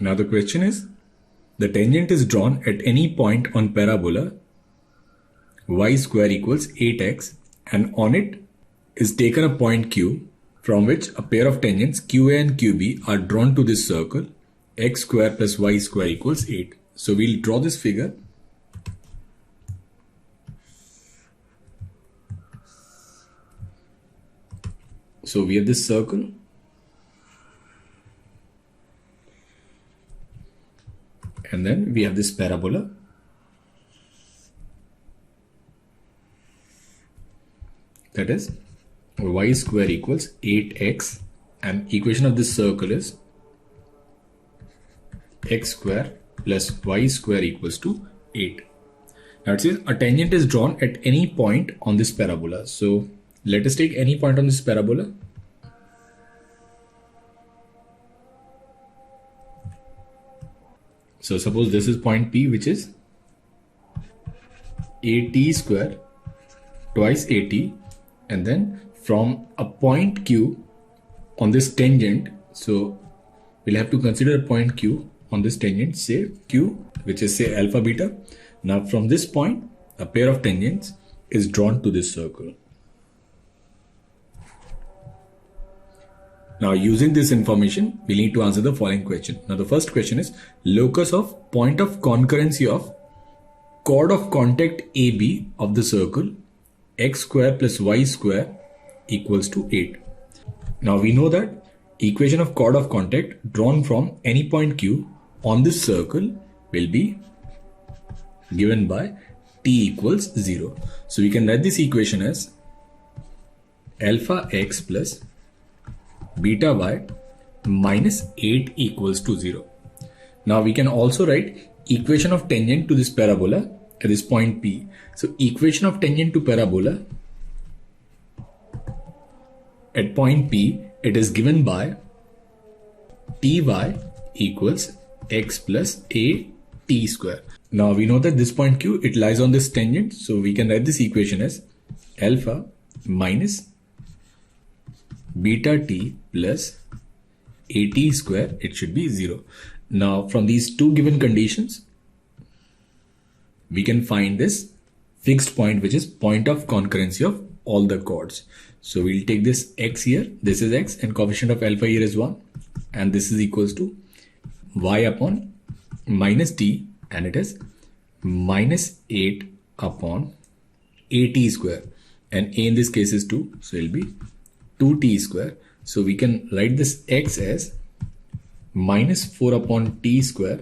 Now the question is, the tangent is drawn at any point on parabola y square equals 8x, and on it is taken a point Q from which a pair of tangents QA and QB are drawn to this circle x square plus y square equals 8. So we'll draw this figure. So we have this circle and then we have this parabola. That is y square equals 8x, and equation of this circle is x square plus y square equals to 8. Now it says a tangent is drawn at any point on this parabola. So let us take any point on this parabola. So suppose this is point P, which is at square twice at, and then from a point Q on this tangent, so we'll have to consider a point Q on this tangent, say Q, which is say alpha beta. Now from this point, a pair of tangents is drawn to this circle. Now using this information, we need to answer the following question. Now the first question is, locus of point of concurrency of chord of contact AB of the circle x square plus y square equals to 8. Now we know that equation of chord of contact drawn from any point Q on this circle will be given by t equals 0. So we can write this equation as alpha x plus beta y minus 8 equals to 0. Now we can also write equation of tangent to this parabola at this point P. So equation of tangent to parabola at point P, it is given by ty equals x plus a t square. Now we know that this point Q, it lies on this tangent. So we can write this equation as alpha minus beta t plus at square, it should be 0. Now from these two given conditions, we can find this fixed point, which is point of concurrency of all the chords. So we'll take this x here, this is x, and coefficient of alpha here is 1, and this is equals to y upon minus t, and it is minus 8 upon at square, and a in this case is 2, so it will be 2t square. So we can write this x as minus 4 upon t square,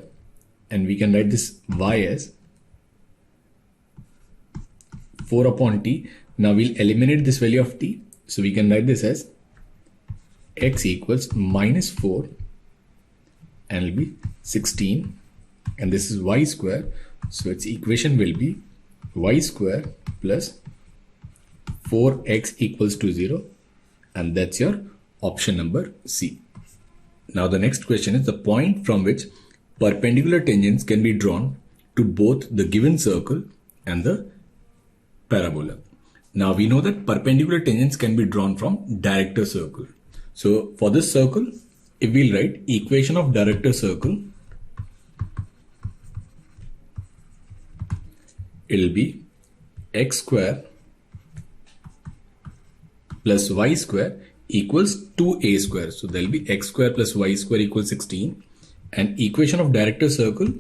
and we can write this y as 4 upon t. Now we'll eliminate this value of t, so we can write this as x equals minus 4, and it will be 16, and this is y square, so its equation will be y square plus 4x equals to 0, and that's your option number C. Now the next question is the point from which perpendicular tangents can be drawn to both the given circle and the parabola. Now we know that perpendicular tangents can be drawn from director circle. So for this circle, if we'll write equation of director circle, it will be x square plus y square equals 2a square. So there will be x square plus y square equals 16, and equation of director circle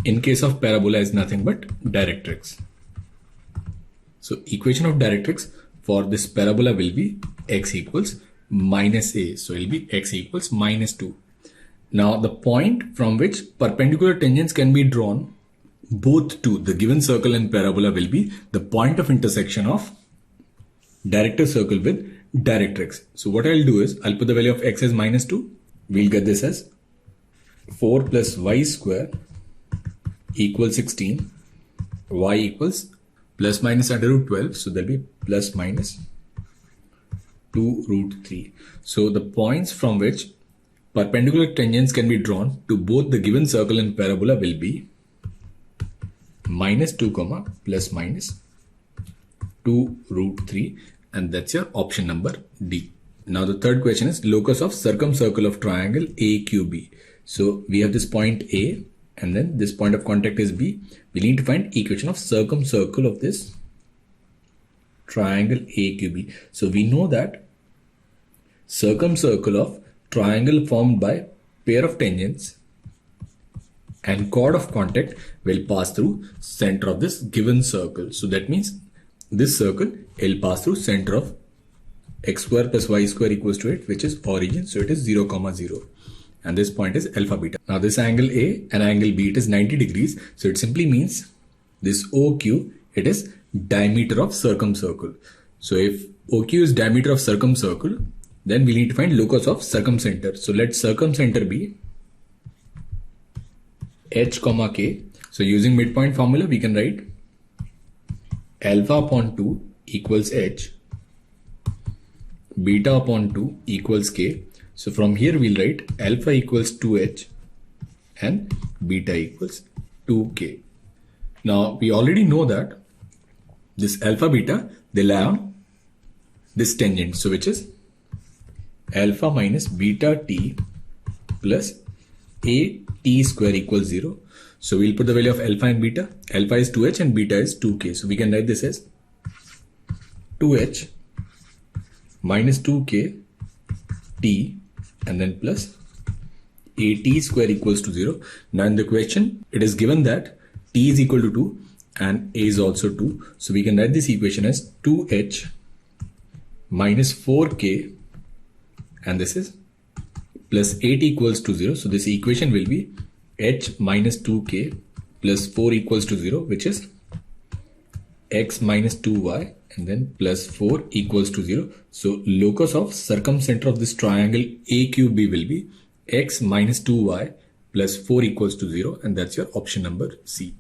in case of parabola is nothing but directrix. So equation of directrix for this parabola will be x equals minus a. So it will be x equals minus 2. Now the point from which perpendicular tangents can be drawn both to the given circle and parabola will be the point of intersection of director circle with directrix. So what I'll do is I'll put the value of x as minus 2. We'll get this as 4 plus y square equals 16. Y equals plus minus under root 12. So there'll be plus minus 2 root 3. So the points from which perpendicular tangents can be drawn to both the given circle and parabola will be minus 2 comma plus minus 2 root 3, and that's your option number D. Now the third question is locus of circumcircle of triangle AQB. So we have this point A and then this point of contact is B. We need to find equation of circumcircle of this triangle AQB. So we know that circumcircle of triangle formed by pair of tangents and chord of contact will pass through center of this given circle. So that means this circle will pass through center of x square plus y square equals to 8, which is origin. So it is 0, 0. And this point is alpha beta. Now this angle A and angle B, it is 90 degrees. So it simply means this OQ, it is diameter of circumcircle. So if OQ is diameter of circumcircle, then we need to find locus of circumcenter. So let circumcenter be h comma k. So using midpoint formula, we can write alpha upon 2 equals h, beta upon 2 equals k. So from here we'll write alpha equals 2h and beta equals 2k. Now we already know that this alpha beta, they lie on this tangent. So which is alpha minus beta t plus a t square equals 0. So we'll put the value of alpha and beta. Alpha is 2h and beta is 2k. So we can write this as 2h minus 2k t and then plus a t square equals to 0. Now in the question, it is given that t is equal to 2 and a is also 2. So we can write this equation as 2h minus 4k and this is plus 8 equals to 0. So this equation will be h minus 2k plus 4 equals to 0, which is x minus 2y and then plus 4 equals to 0. So locus of circumcenter of this triangle AQB will be x minus 2y plus 4 equals to 0, and that's your option number C.